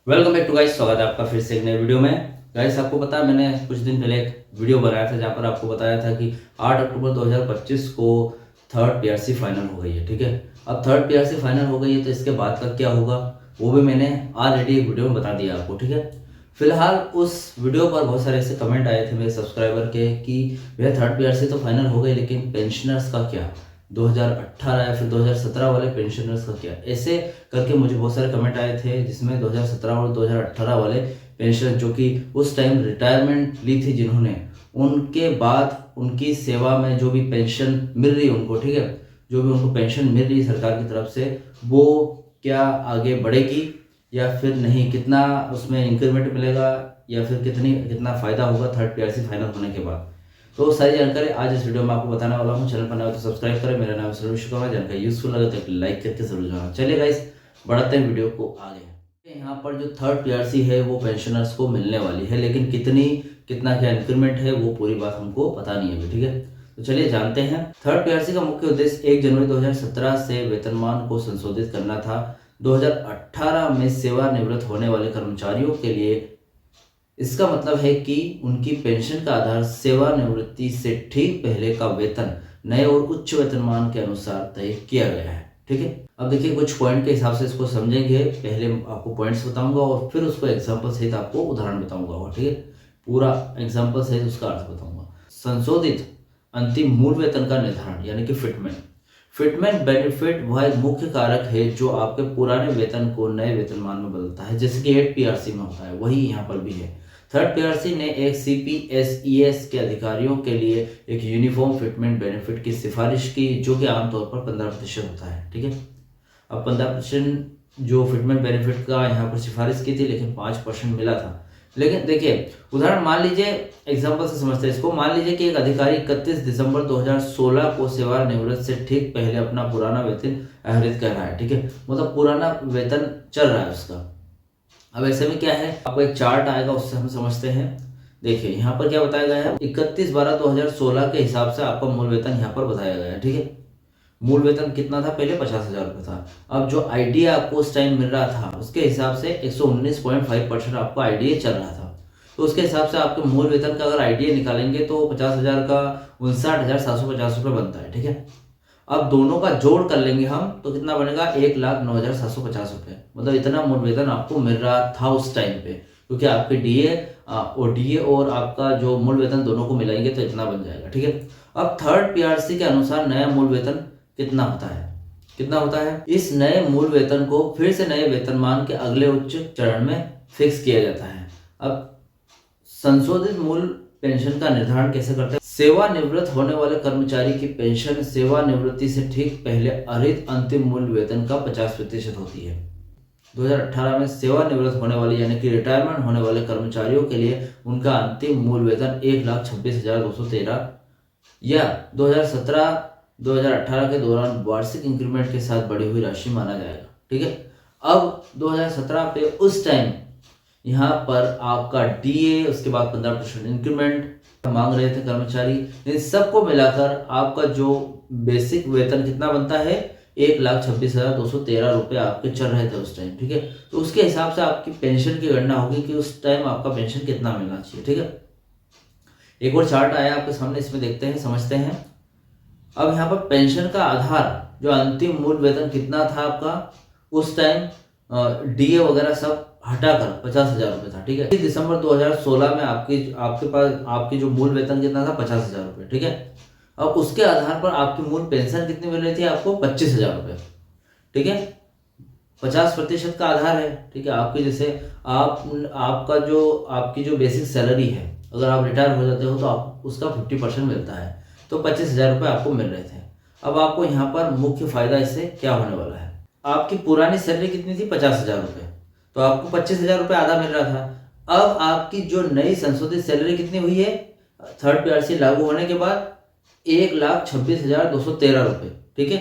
Welcome back to guys. स्वागत है आपका फिर से एक नए वीडियो में। गाइस, आपको पता है मैंने कुछ दिन पहले एक वीडियो बनाया था जहाँ पर आपको बताया था कि 8 अक्टूबर 2025 को थर्ड पीआरसी फाइनल हो गई है। ठीक है, अब थर्ड पीआरसी फाइनल हो गई है तो इसके बाद का क्या होगा वो भी मैंने ऑलरेडी एक वीडियो में बता दिया आपको। ठीक है, फिलहाल उस वीडियो पर बहुत सारे ऐसे कमेंट आए थे मेरे सब्सक्राइबर के कि भैया थर्ड पीआरसी तो फाइनल हो गई लेकिन पेंशनर्स का क्या, 2018 या फिर 2017 वाले पेंशनर्स का क्या, ऐसे करके मुझे बहुत सारे कमेंट आए थे जिसमें 2017 और 2018 वाले पेंशनर जो कि उस टाइम रिटायरमेंट ली थी जिन्होंने, उनके बाद उनकी सेवा में जो भी पेंशन मिल रही है उनको, ठीक है, जो भी उनको पेंशन मिल रही है सरकार की तरफ से, वो क्या आगे बढ़ेगी या फिर नहीं, कितना उसमें इंक्रीमेंट मिलेगा या फिर कितना फ़ायदा होगा थर्ड पीआरसी फाइनल होने के बाद। तो सारी जानकारी आज इस वीडियो में आपको बताने वाला हूँ। चैनल पर नया हो तो सब्सक्राइब करें। मेरा नाम है सुरेश कुमार। जानकारी यूजफुल लगे तो लाइक करके जरूर जाना। चलिए गाइस, बढ़ाते हैं वीडियो को आगे। यहाँ पर जो थर्ड पीआरसी है वो पेंशनर्स को मिलने वाली है, लेकिन कितना क्या इंक्रीमेंट है वो पूरी बात हमको पता नहीं है अभी। ठीक है, तो चलिए जानते हैं। थर्ड पीआरसी का मुख्य उद्देश्य 1 जनवरी 2017 से वेतनमान को संशोधित करना था। 2018 में सेवानिवृत्त होने वाले कर्मचारियों के लिए इसका मतलब है कि उनकी पेंशन का आधार सेवानिवृत्ति से ठीक पहले का वेतन नए और उच्च वेतनमान के अनुसार तय किया गया है। ठीक है, अब देखिए कुछ पॉइंट के हिसाब से इसको समझेंगे। पहले आपको पॉइंट्स बताऊंगा और फिर उसको एग्जांपल सहित आपको उदाहरण बताऊंगा। ठीक है, पूरा एग्जांपल सहित उसका अर्थ बताऊंगा। संशोधित अंतिम मूल वेतन का निर्धारण यानी कि फिटमेंट बेनिफिट वह एक मुख्य कारक है जो आपके पुराने वेतन को नए वेतनमान में बदलता है, जैसे कि 8 पीआरसी में होता है वही यहाँ पर भी है। थर्ड पीआरसी ने एक सीपीएसईएस के अधिकारियों के लिए एक यूनिफॉर्म फिटमेंट बेनिफिट की सिफारिश की जो कि आमतौर पर 15% होता है। ठीक है, अब 15% जो फिटमेंट बेनिफिट का यहाँ पर सिफारिश की थी, लेकिन 5% मिला था। लेकिन देखिए उदाहरण मान लीजिए, एग्जांपल से समझते हैं इसको। मान लीजिए कि एक अधिकारी 31 दिसंबर 2016 को सेवानिवृत्त से ठीक पहले अपना पुराना वेतन आहरित कर रहा है। ठीक है, मतलब पुराना वेतन चल रहा है उसका। अब ऐसे में क्या है, आपको एक चार्ट आएगा उससे हम समझते हैं। देखिए यहाँ पर क्या बताया गया है, 31/12/2016 के हिसाब से आपका मूल वेतन यहाँ पर बताया गया है। ठीक है, मूल वेतन कितना था, पहले 50,000 रुपये था। अब जो आईडीए आपको उस टाइम मिल रहा था उसके हिसाब से 119.5% आपको आईडीए चल रहा था। तो उसके हिसाब से आपके मूल वेतन का अगर आईडीए निकालेंगे तो 50,000 का 59,750 रुपये बनता है। ठीक है, अब दोनों का जोड़ कर लेंगे हम तो कितना बनेगा, 1,09,750 रुपये। मतलब इतना मूल वेतन आपको मिल रहा था उस टाइम पे, क्योंकि आपके डीए और आपका जो मूल वेतन दोनों को मिलाएंगे तो इतना बन जाएगा। ठीक है, अब थर्ड पीआरसी के अनुसार नया मूल वेतन कितना होता है। इस नए मूल वेतन को फिर से नए वेतनमान के अगले उच्च चरण में फिक्स किया जाता है। अब संशोधित मूल पेंशन का निर्धारण कैसे करते हैं। सेवानिवृत्त होने वाले कर्मचारी की पेंशन सेवानिवृत्ति से ठीक पहले अर्जित अंतिम मूल वेतन का 50% होती है। 2018 में सेवानिवृत्त होने वाले यानी कि रिटायरमेंट होने वाले कर्मचारियों के लिए उनका अंतिम मूल वेतन 1,26,213 या 2017-2018 के दौरान वार्षिक इंक्रीमेंट के साथ बढ़ी हुई राशि माना जाएगा। ठीक है, अब 2017 पे उस टाइम यहाँ पर आपका डीए, उसके बाद 15% इंक्रीमेंट मांग रहे थे कर्मचारी। इन सबको मिलाकर आपका जो बेसिक वेतन कितना बनता है, 1,26,213 रुपये आपके चल रहे थे उस टाइम। ठीक है, तो उसके हिसाब से आपकी पेंशन की गणना होगी कि उस टाइम आपका पेंशन कितना मिलना चाहिए। ठीक है, एक और चार्ट आया आपके सामने, इसमें देखते हैं समझते हैं। अब यहाँ पर पेंशन का आधार जो अंतिम मूल वेतन कितना था आपका उस टाइम, डीए वगैरह सब हटाकर 50,000 रुपये था। ठीक है, दिसंबर 2016 में आपके पास आपकी जो मूल वेतन कितना था, 50,000 रुपये। ठीक है, अब उसके आधार पर आपकी मूल पेंशन कितनी मिल रही थी आपको, 25,000 रुपये। ठीक है, 50% का आधार है। ठीक है, आपके जैसे आपकी जो बेसिक सैलरी है, अगर आप रिटायर हो जाते हो तो आप उसका 50% मिलता है, तो 25,000 रुपये आपको मिल रहे थे। अब आपको यहाँ पर मुख्य फायदा इससे क्या होने वाला है, आपकी पुरानी सैलरी कितनी थी, 50,000 रुपये, तो आपको 25,000 रुपये आधा मिल रहा था। अब आपकी जो नई संशोधित सैलरी कितनी हुई है थर्ड पीआरसी लागू होने के बाद, 1,26,213 रुपये। ठीक है,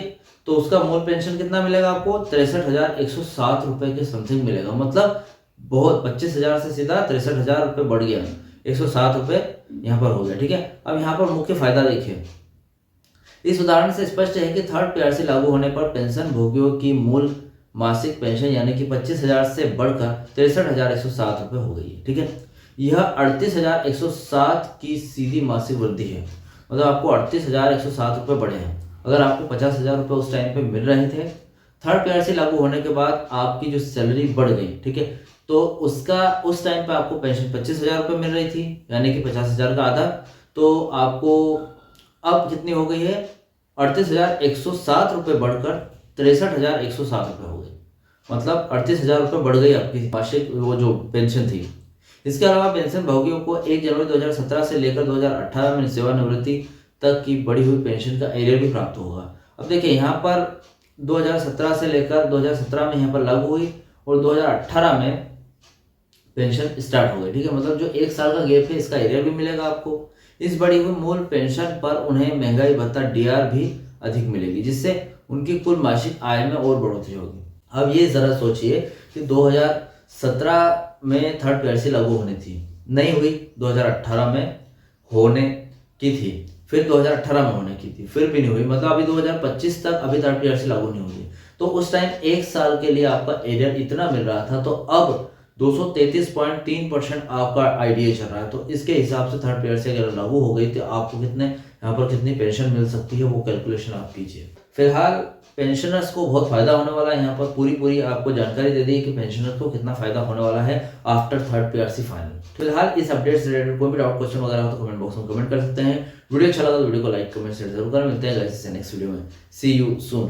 तो उसका मूल पेंशन कितना मिलेगा आपको, 63,107 रुपये के समथिंग मिलेगा। मतलब बहुत 25,000 से सीधा 63,000 रुपये बढ़ गया, 107 रुपये यहाँ पर हो गया। ठीक है, अब यहाँ पर मुख्य फायदा देखिए। इस उदाहरण से स्पष्ट है कि थर्ड पीआरसी लागू होने पर पेंशन भोगियों की मूल मासिक पेंशन यानी कि 25,000 से बढ़कर 63,107 रुपये हो गई है। ठीक है, यह 38,107 की सीधी मासिक वृद्धि है। मतलब आपको 38,107 रुपये बढ़े हैं। अगर आपको 50,000 रुपये उस टाइम पे मिल रहे थे, थर्ड पीआरसी लागू होने के बाद आपकी जो सैलरी बढ़ गई, ठीक है, तो उसका उस टाइम पे आपको पेंशन 25,000 रुपये मिल रही थी, यानी कि 50,000 का आधा, तो आपको अब कितनी हो गई है, 38,107 रुपये बढ़कर 63,107 रुपये हो गई। मतलब 38,000 रुपये बढ़ गई आपकी वार्षिक वो जो पेंशन थी। इसके अलावा पेंशन भोगियों को 1 जनवरी 2017 से लेकर 2018 में सेवानिवृत्ति तक की बढ़ी हुई पेंशन का एरियर भी प्राप्त होगा। अब देखिए यहाँ पर 2017 से लेकर 2017 में यहाँ पर लागू हुई और 2018 में पेंशन स्टार्ट हो गई। ठीक है, मतलब जो 1 साल का गैप है इसका एरियर भी मिलेगा आपको। इस बढ़ी हुई मूल पेंशन पर उन्हें महंगाई भत्ता डीआर भी अधिक मिलेगी, जिससे उनकी कुल मासिक आय में और बढ़ोतरी होगी। अब ये जरा सोचिए कि 2017 में थर्ड पीआरसी लागू होनी थी, नहीं हुई, 2018 में होने की थी, फिर 2018 में होने की थी, फिर भी नहीं हुई, मतलब अभी 2025 तक अभी थर्ड पीआरसी लागू नहीं हुई। तो उस टाइम 1 साल के लिए आपका एरियर इतना मिल रहा था, तो अब 233.3% आपका आईडीए चल रहा है। तो इसके हिसाब से थर्ड पीआरसी अगर लागू हो गई तो आपको यहाँ पर कितनी पेंशन मिल सकती है, वो कैलकुलेशन आप कीजिए। फिलहाल पेंशनर्स को बहुत फायदा होने वाला है। यहाँ पर पूरी आपको जानकारी दे दी है कि पेंशनर्स को कितना फायदा होने वाला है आफ्टर थर्ड पीआरसी फाइनल। फिलहाल इस अपडेट से रिलेटेड कोई भी डाउट क्वेश्चन वगैरह हो तो कमेंट बॉक्स में कमेंट कर सकते हैं। वीडियो अच्छा लगा तो वीडियो को लाइक कमेंट शेयर जरूर करें। मिलते हैं गाइस नेक्स्ट वीडियो में। सी यू सून।